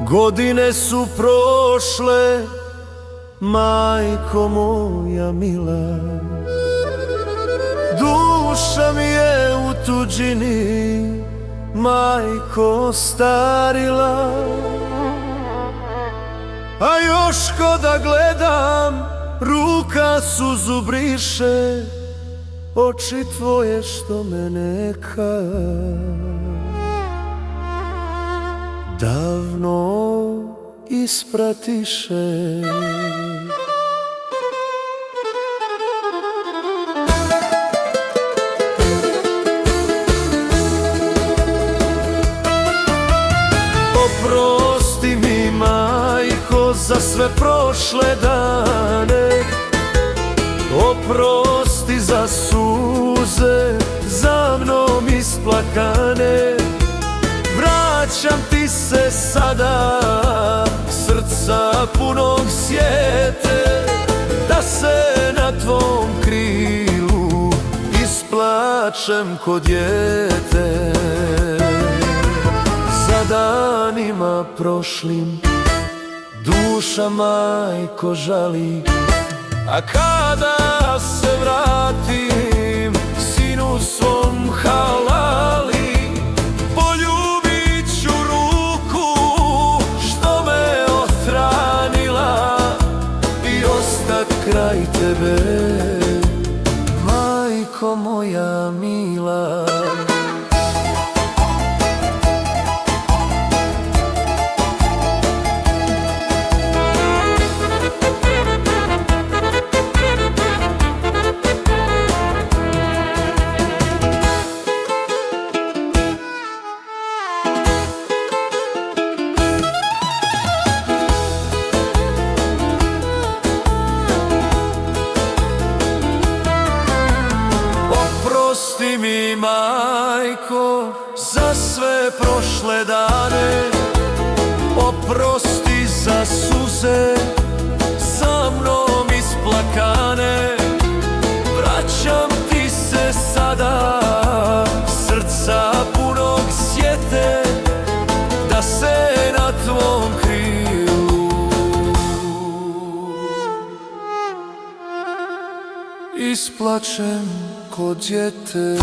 Godine su prošle, majko moja mila, duša mi je u tuđini, majko, starila. A još ko da gledam, ruka suzu briše, oči tvoje što me neka davno ispratiše. Oprosti mi, majko, za sve prošle dane, oprosti za suze za mnom isplakane. Vraćam ti se sada, srca punog sjete, da se na tvom krilu isplačem ko dijete. Za danima prošlim duša, majko, žali, a kada se vratim sinu svom halali, poljubit ću ruku što me othranila i ostat kraj tebe, majko moja mila. Oprosti mi, majko, za sve prošle dane, oprosti za suze za mnom isplakane. Vraćam ti se sada, srca punog sjete, da se na tvom krilu isplačem ko dijete.